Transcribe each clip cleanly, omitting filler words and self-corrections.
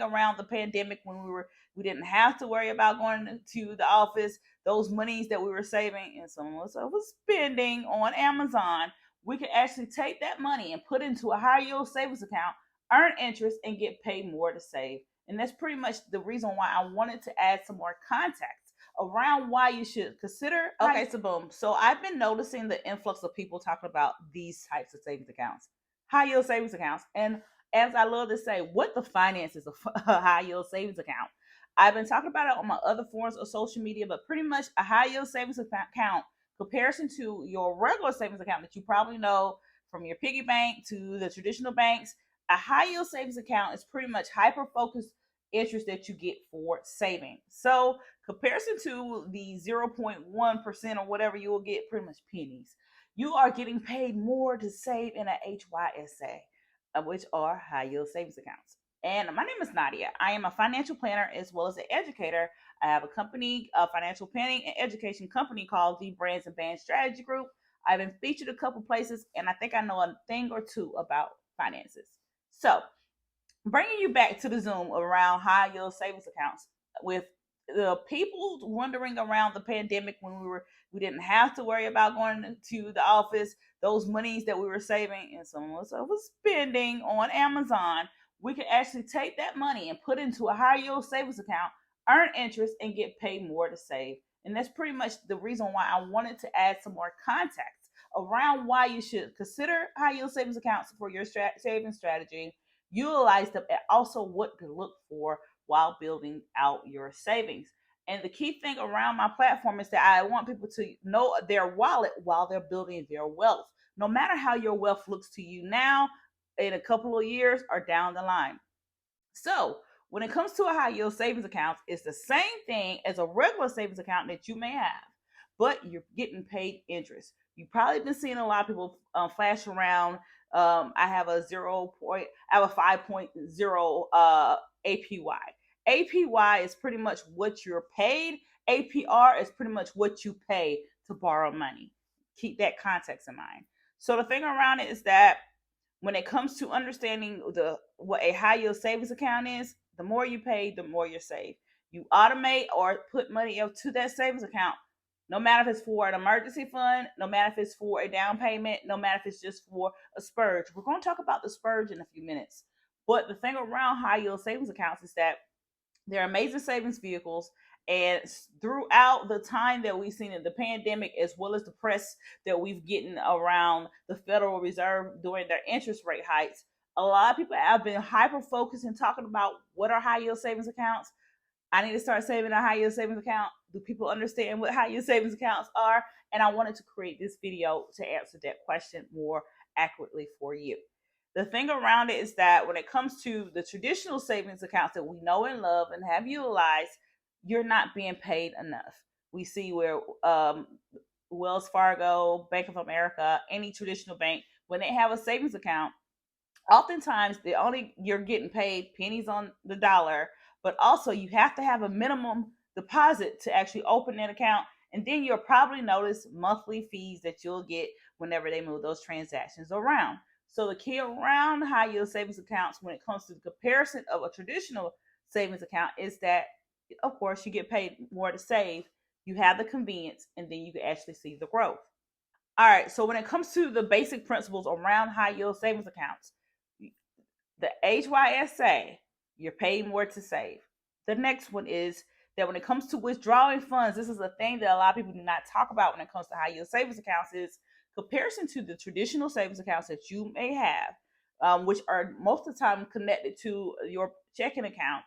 around the pandemic when we didn't have to worry about going to the office, those monies that we were saving and some of us was spending on Amazon, we could actually take that money and put into a high yield savings account, earn interest, and get paid more to save. And that's pretty much the reason why I wanted to add some more context around why you should consider. Okay, so boom. So I've been noticing the influx of people talking about these types of savings accounts, high yield savings accounts. And as I love to say, what the finances of a high yield savings account. I've been talking about it on my other forms of social media, but pretty much a high yield savings account comparison to your regular savings account that you probably know from your piggy bank to the traditional banks. A high yield savings account is pretty much hyper focused interest that you get for saving. So comparison to the 0.1% or whatever you will get, pretty much pennies. You are getting paid more to save in a HYSA, which are high yield savings accounts. And my name is Nadia. I am a financial planner as well as an educator. I have a company, a financial planning and education company called the Brands and Band Strategy Group. I've been featured a couple places, and I think I know a thing or two about finances. So, bringing you back to the Zoom around high yield savings accounts with the people wondering around the pandemic when we didn't have to worry about going to the office, those monies that we were saving and some of us was spending on Amazon, we could actually take that money and put into a high yield savings account, earn interest, and get paid more to save. And that's pretty much the reason why I wanted to add some more context around why you should consider high yield savings accounts for your saving strategy, utilize them, and also what to look for while building out your savings. And the key thing around my platform is that I want people to know their wallet while they're building their wealth. No matter how your wealth looks to you now, in a couple of years, or down the line. So, when it comes to a high yield savings account, it's the same thing as a regular savings account that you may have, but you're getting paid interest. You've probably been seeing a lot of people flash around. I have a 5.0 APY. APY is pretty much what you're paid. APR is pretty much what you pay to borrow money. Keep that context in mind. So the thing around it is that when it comes to understanding what a high yield savings account is, the more you pay, the more you save. You automate or put money into that savings account, no matter if it's for an emergency fund, no matter if it's for a down payment, no matter if it's just for a splurge. We're going to talk about the splurge in a few minutes. But the thing around high yield savings accounts is that they're amazing savings vehicles. And throughout the time that we've seen in the pandemic, as well as the press that we've gotten around the Federal Reserve during their interest rate hikes, a lot of people have been hyper focused and talking about what are high yield savings accounts. I need to start saving in a high yield savings account. Do people understand what high yield savings accounts are? And I wanted to create this video to answer that question more accurately for you. The thing around it is that when it comes to the traditional savings accounts that we know and love and have utilized, you're not being paid enough. We see where Wells Fargo, Bank of America, any traditional bank, when they have a savings account, oftentimes you're getting paid pennies on the dollar, but also you have to have a minimum deposit to actually open that account. And then you'll probably notice monthly fees that you'll get whenever they move those transactions around. So the key around high yield savings accounts when it comes to the comparison of a traditional savings account is that, of course, you get paid more to save, you have the convenience, and then you can actually see the growth. All right, so when it comes to the basic principles around high yield savings accounts, the HYSA, you're paying more to save. The next one is that when it comes to withdrawing funds, this is a thing that a lot of people do not talk about when it comes to high yield savings accounts, is comparison to the traditional savings accounts that you may have, which are most of the time connected to your checking account.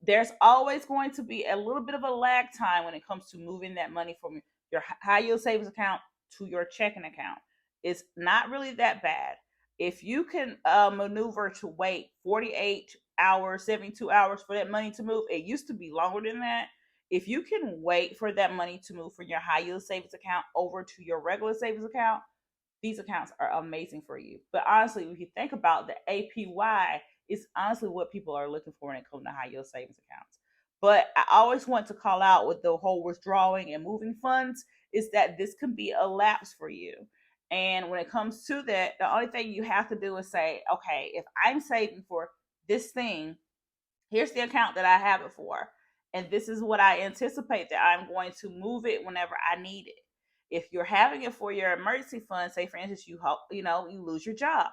There's always going to be a little bit of a lag time when it comes to moving that money from your high yield savings account to your checking account. It's not really that bad. If you can maneuver to wait 48 hours, 72 hours for that money to move, it used to be longer than that. If you can wait for that money to move from your high yield savings account over to your regular savings account, these accounts are amazing for you. But honestly, if you think about the APY, it's honestly what people are looking for when it comes to high yield savings accounts. But I always want to call out with the whole withdrawing and moving funds is that this can be a lapse for you. And when it comes to that, the only thing you have to do is say, okay, if I'm saving for this thing Here's the account that I have it for, and this is what I anticipate that I'm going to move it whenever I need it. If you're having it for your emergency fund, say for instance you hope you lose your job,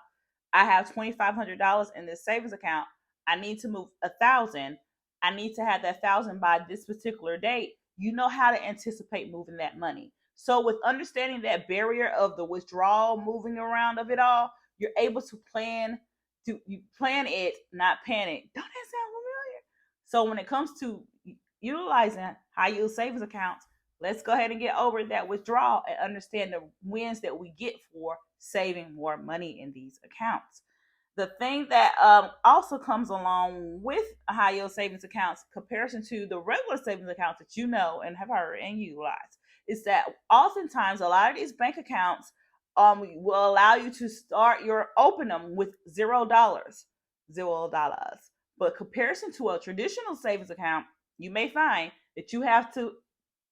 I have $2,500 in this savings account. I need to move 1,000. I need to have that 1,000 by this particular date. You know how to anticipate moving that money. So with understanding that barrier of the withdrawal, moving around of it all, you're able to plan you plan it, not panic. Don't that sound familiar? So when it comes to utilizing high yield savings accounts, let's go ahead and get over that withdrawal and understand the wins that we get for saving more money in these accounts. The thing that also comes along with high yield savings accounts, comparison to the regular savings accounts that you know and have heard and utilize, is that oftentimes a lot of these bank accounts will allow you to start your open them with $0, $0. But comparison to a traditional savings account, you may find that you have to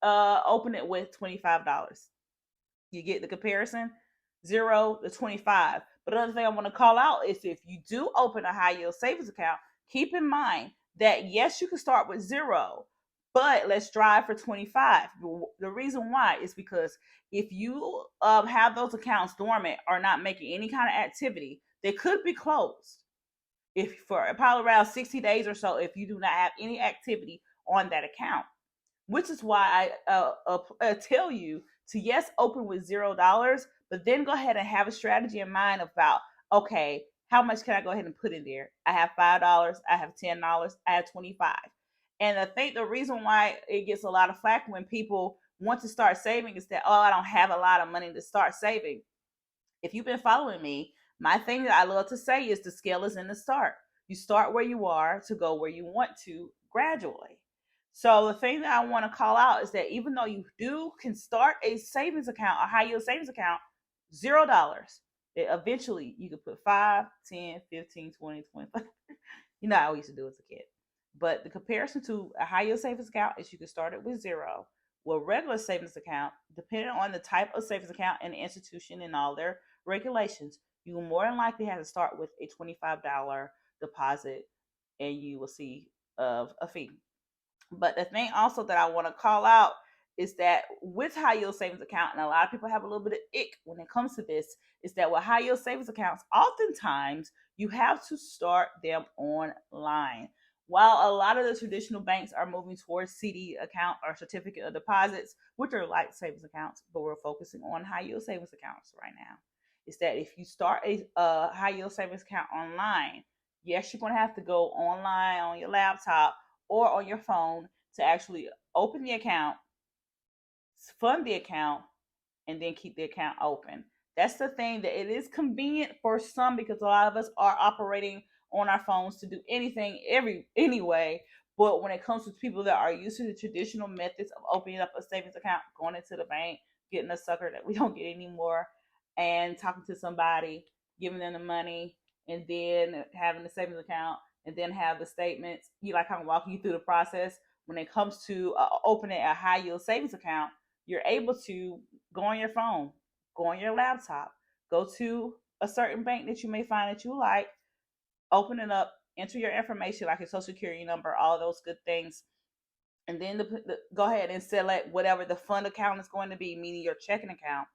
open it with $25. You get the comparison, 0 to 25. But another thing I want to call out is if you do open a high yield savings account, keep in mind that yes, you can start with 0, but let's strive for 25. The reason why is because if you have those accounts dormant or not making any kind of activity, they could be closed. If for probably around 60 days or so, if you do not have any activity on that account, which is why I tell you to yes open with $0, but then go ahead and have a strategy in mind about okay, how much can I go ahead and put in there? I have $5, I have $10, I have 25. And I think the reason why it gets a lot of flack when people want to start saving is that I don't have a lot of money to start saving. If you've been following me, my thing that I love to say is the scale is in the start. You start where you are to go where you want to gradually. So the thing that I want to call out is that even though you can start a savings account, a high yield savings account, $0. Eventually you can put 5, 10, 15, 20, 25. You know how I used to do as a kid. But the comparison to a high yield savings account is you can start it with 0. Well, regular savings account, depending on the type of savings account and the institution and all their regulations, you will more than likely have to start with a $25 deposit and you will see a fee. But the thing also that I want to call out is that with high yield savings account, and a lot of people have a little bit of ick when it comes to this, is that with high yield savings accounts, oftentimes you have to start them online. While a lot of the traditional banks are moving towards CD account or certificate of deposits, which are like savings accounts, but we're focusing on high yield savings accounts right now. Is that if you start a high yield savings account online, yes, you're going to have to go online on your laptop or on your phone to actually open the account, fund the account, and then keep the account open. That's the thing that it is convenient for some because a lot of us are operating on our phones to do anything anyway. But when it comes to people that are used to the traditional methods of opening up a savings account, going into the bank, getting a sucker that we don't get anymore, and talking to somebody, giving them the money, and then having the savings account, and then have the statements, you like I'm walking you through the process. When it comes to opening a high yield savings account, you're able to go on your phone, go on your laptop, go to a certain bank that you may find that you like, open it up, enter your information like your social security number, all those good things, and then go ahead and select whatever the fund account is going to be, meaning your checking account.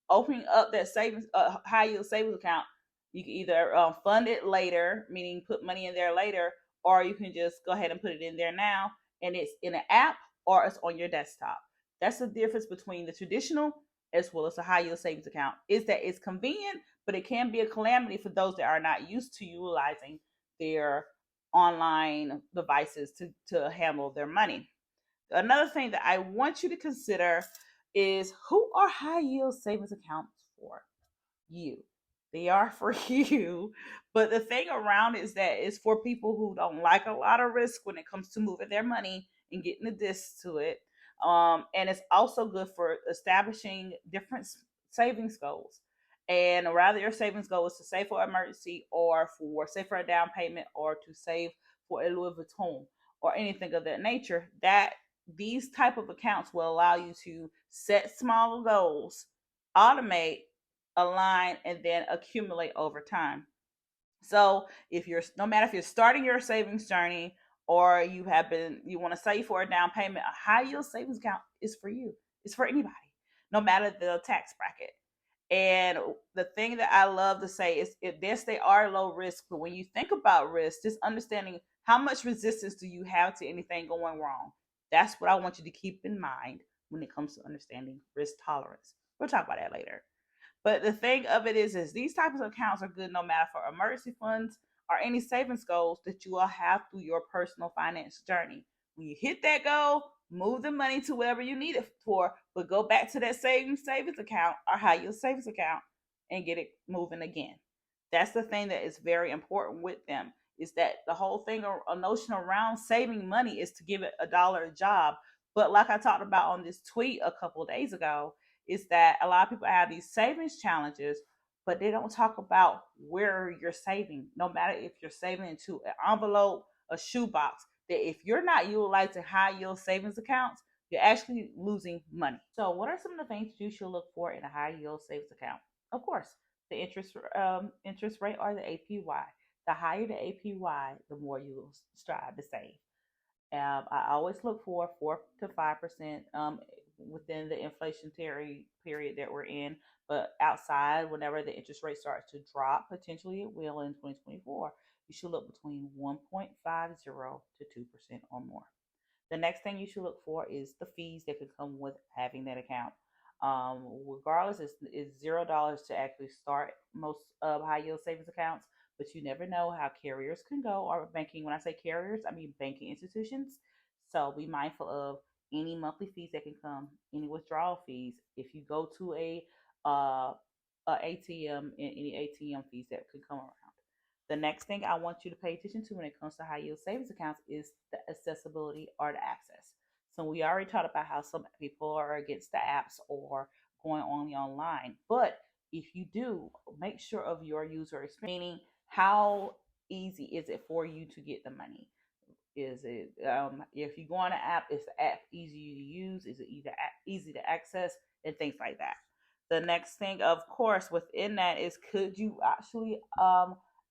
Opening up that savings, high yield savings account, you can either fund it later, meaning put money in there later, or you can just go ahead and put it in there now, and it's in an app or it's on your desktop. That's the difference between the traditional as well as a high yield savings account. Is that it's convenient, but it can be a calamity for those that are not used to utilizing their online devices to handle their money. Another thing that I want you to consider is who are high yield savings accounts for? You. They are for you. But the thing around is that it's for people who don't like a lot of risk when it comes to moving their money and getting a disc to it. And it's also good for establishing different savings goals. And rather your savings goal is to save for emergency or for save for a down payment or to save for a Louis Vuitton or anything of that nature, that these type of accounts will allow you to set small goals, automate, align, and then accumulate over time. So if you're no matter if you're starting your savings journey or you want to save for a down payment, a high yield savings account is for you. It's for anybody, no matter the tax bracket. And the thing that I love to say is, yes, they are low risk, but when you think about risk, just understanding how much resistance do you have to anything going wrong. That's what I want you to keep in mind when it comes to understanding risk tolerance. We'll talk about that later. But the thing of it is these types of accounts are good no matter for emergency funds or any savings goals that you will have through your personal finance journey. When you hit that goal, move the money to whatever you need it for, but go back to that savings account or high yield savings account and get it moving again. That's the thing that is very important with them, is that the whole thing, a notion around saving money is to give it a dollar a job. But like I talked about on this tweet a couple of days ago, is that a lot of people have these savings challenges, but they don't talk about where you're saving. No matter if you're saving into an envelope, a shoebox, that if you're not utilizing high yield savings accounts, you're actually losing money. So, what are some of the things you should look for in a high yield savings account? Of course, the interest rate, or the APY. The higher the APY, the more you will strive to save. I always look for 4 to 5% within the inflationary period that we're in. But outside, whenever the interest rate starts to drop, potentially it will in 2024, you should look between 1.50 to 2% or more. The next thing you should look for is the fees that could come with having that account. Regardless, it's $0 to actually start most high yield savings accounts, but you never know how carriers can go, or banking. When I say carriers, I mean banking institutions. So be mindful of any monthly fees that can come, any withdrawal fees. If you go to uh, a ATM, and any ATM fees that could come around. The next thing I want you to pay attention to when it comes to high yield savings accounts is the accessibility or the access. So we already talked about how some people are against the apps or going only online. But if you do, make sure of your user experience, meaning how easy is it for you to get the money? Is it if you go on an app, is the app easy to use? Is it easy to access and things like that? The next thing, of course, within that is, could you actually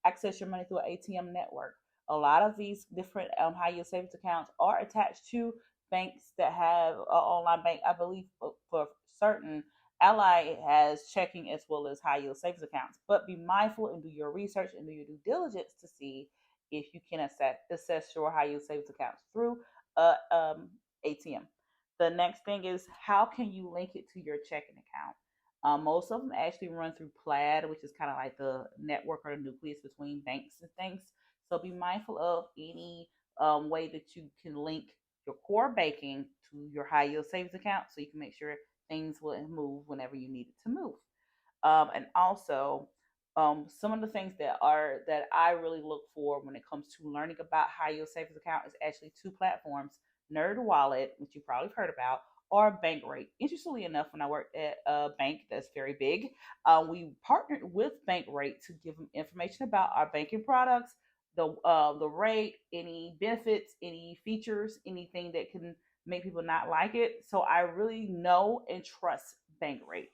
access your money through an ATM network? A lot of these different high yield savings accounts are attached to banks that have an online bank. I believe for certain, Ally has checking as well as high yield savings accounts. But be mindful and do your research and do your due diligence to see if you can assess your high yield savings accounts through a ATM. The next thing is, how can you link it to your checking account? Most of them actually run through Plaid, which is kind of like the network or the nucleus between banks and things. So be mindful of any way that you can link your core banking to your high yield savings account, so you can make sure things will move whenever you need it to move. And also, some of the things that I really look for when it comes to learning about high yield savings account is actually two platforms: Nerd Wallet, which you probably heard about, or Bankrate. Interestingly enough, when I worked at a bank that's very big, we partnered with Bankrate to give them information about our banking products, the rate, any benefits, any features, anything that can make people not like it. So I really know and trust Bankrate.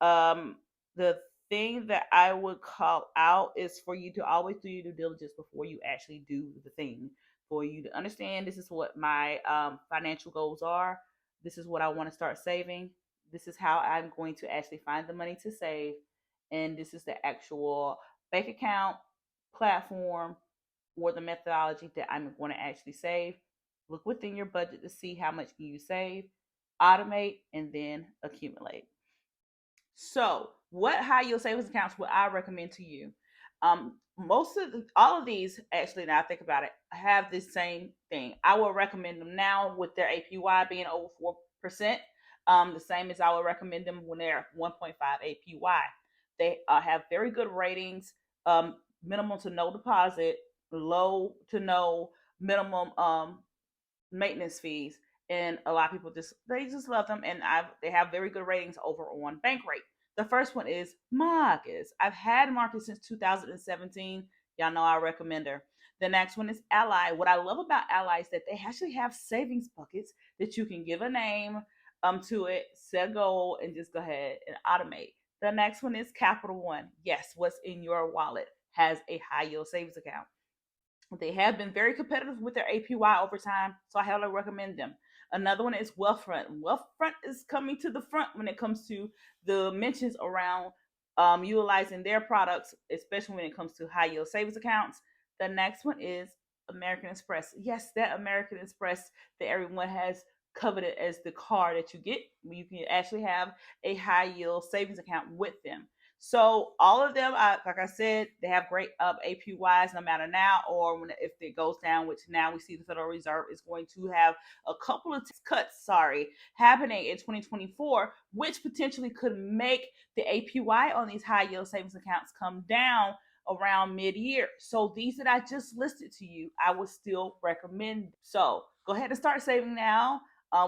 The thing that I would call out is for you to always do your due diligence before you actually do the thing. For you to understand, this is what my financial goals are. This is what I want to start saving. This is how I'm going to actually find the money to save. And this is the actual bank account, platform, or the methodology that I'm going to actually save. Look within your budget to see how much can you save, automate, and then accumulate. So, what high yield savings accounts would I recommend to you? All of these, actually, now I think about it, have the same thing. I will recommend them now with their APY being over 4%. The same as I would recommend them when they're 1.5 APY. They have very good ratings, minimal to no deposit, low to no minimum maintenance fees, and a lot of people just love them, and they have very good ratings over on Bankrate. The first one is Marcus. I've had Marcus since 2017. Y'all know I recommend her. The next one is Ally. What I love about Ally is that they actually have savings buckets that you can give a name to it, set a goal, and just go ahead and automate. The next one is Capital One. Yes, what's in your wallet has a high yield savings account. They have been very competitive with their APY over time, so I highly recommend them. Another one is Wealthfront. Wealthfront is coming to the front when it comes to the mentions around utilizing their products, especially when it comes to high yield savings accounts. The next one is American Express. Yes, that American Express that everyone has coveted as the car that you get. You can actually have a high yield savings account with them. So all of them, like I said, they have great APYs no matter now or when if it goes down, which now we see the Federal Reserve is going to have a couple of cuts, happening in 2024, which potentially could make the APY on these high yield savings accounts come down around mid-year. So these that I just listed to you, I would still recommend. So go ahead and start saving now.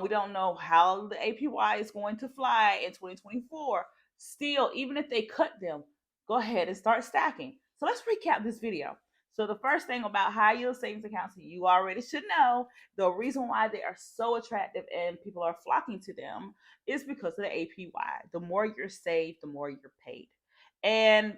We don't know how the APY is going to fly in 2024. Still, even if they cut them, go ahead and start stacking. So let's recap this video. So the first thing about high yield savings accounts you already should know, the reason why they are so attractive and people are flocking to them is because of the APY. The more you're saved, the more you're paid. And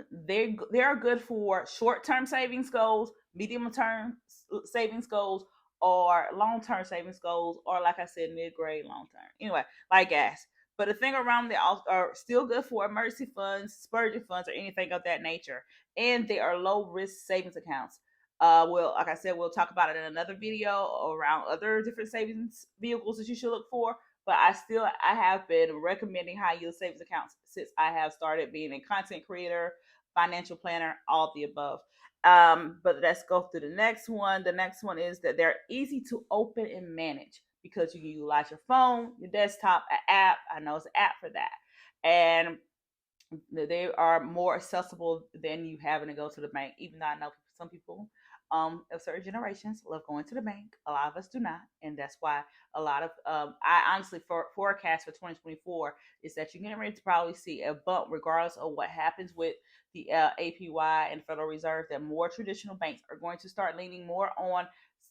they are good for short-term savings goals, medium-term savings goals, or long-term savings goals, or like I said, mid-grade, long-term. Anyway, like gas. But the thing around them are still good for emergency funds, spurgeon funds, or anything of that nature. And they are low-risk savings accounts. Like I said, we'll talk about it in another video around other different savings vehicles that you should look for. But I have been recommending high yield savings accounts since I have started being a content creator, financial planner, all of the above. But let's go through the next one. The next one is that they're easy to open and manage because you can utilize your phone, your desktop, an app. I know it's an app for that. And they are more accessible than you having to go to the bank, even though I know some people of certain generations love going to the bank. A lot of us do not, and that's why a lot of I honestly forecast for 2024 is that you're getting ready to probably see a bump, regardless of what happens with the APY and Federal Reserve. That more traditional banks are going to start leaning more on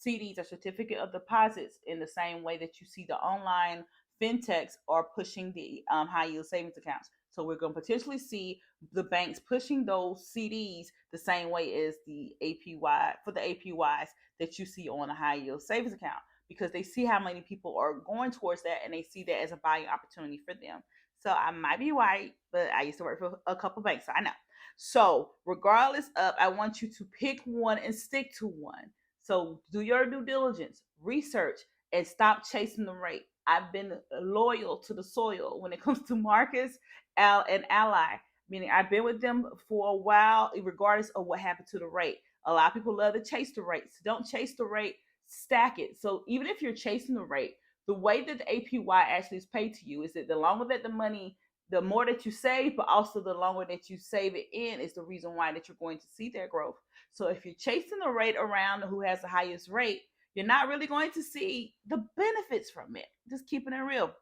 CDs or certificate of deposits in the same way that you see the online fintechs are pushing the high yield savings accounts. So we're going to potentially see the banks pushing those CDs the same way as the APY for the APYs that you see on a high yield savings account because they see how many people are going towards that and they see that as a buying opportunity for them. So I might be right, but I used to work for a couple banks, so I know. So regardless of, I want you to pick one and stick to one. So do your due diligence, research, and stop chasing the rate. I've been loyal to the soil when it comes to Marcus and Ally, meaning I've been with them for a while, regardless of what happened to the rate. A lot of people love to chase the rates. Don't chase the rate, stack it. So even if you're chasing the rate, the way that the APY actually is paid to you is that the longer that the money, the more that you save, but also the longer that you save it in is the reason why that you're going to see that growth. So if you're chasing the rate around who has the highest rate, you're not really going to see the benefits from it. Just keeping it real.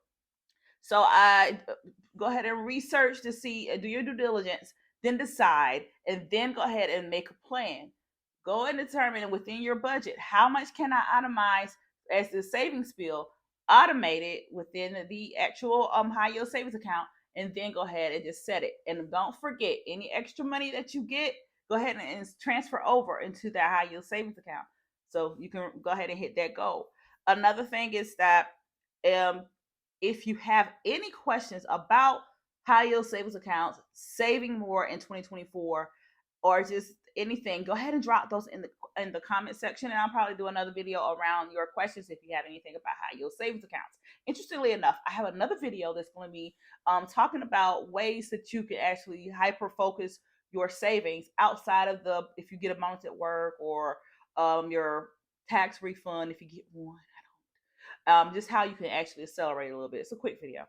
So I go ahead and research to see, do your due diligence, then decide, and then go ahead and make a plan. Go and determine within your budget how much can I itemize as the savings bill, automate it within the actual high yield savings account, and then go ahead and just set it. And don't forget any extra money that you get, go ahead and transfer over into that high yield savings account. So you can go ahead and hit that goal. Another thing is that um, if you have any questions about high yield savings accounts, saving more in 2024, or just anything, go ahead and drop those in the comment section, and I'll probably do another video around your questions if you have anything about high yield savings accounts. Interestingly enough, I have another video that's going to be talking about ways that you can actually hyper focus your savings outside of the if you get a bonus at work or your tax refund if you get one. Just how you can actually accelerate a little bit. It's a quick video.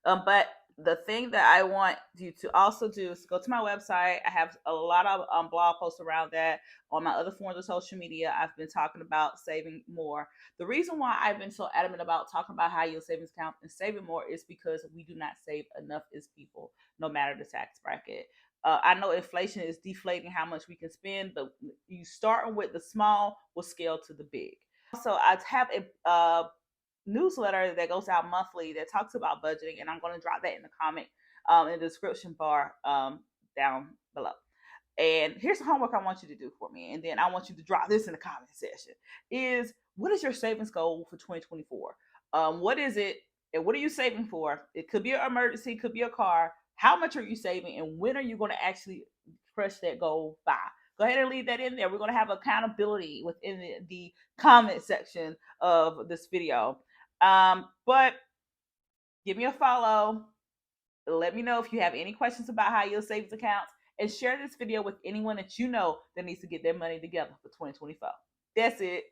But the thing that I want you to also do is go to my website. I have a lot of blog posts around that. On my other forms of social media, I've been talking about saving more. The reason why I've been so adamant about talking about high yield savings accounts and saving more is because we do not save enough as people, no matter the tax bracket. I know inflation is deflating how much we can spend, but you starting with the small will scale to the big. Also, I have a newsletter that goes out monthly that talks about budgeting, and I'm going to drop that in the comment in the description bar down below. And here's the homework I want you to do for me. And then I want you to drop this in the comment section. Is what is your savings goal for 2024? What is it? And what are you saving for? It could be an emergency, could be a car. How much are you saving? And when are you going to actually crush that goal by? Go ahead and leave that in there. We're going to have accountability within the comment section of this video. But give me a follow. Let me know if you have any questions about high yield savings accounts, and share this video with anyone that you know that needs to get their money together for 2024. That's it.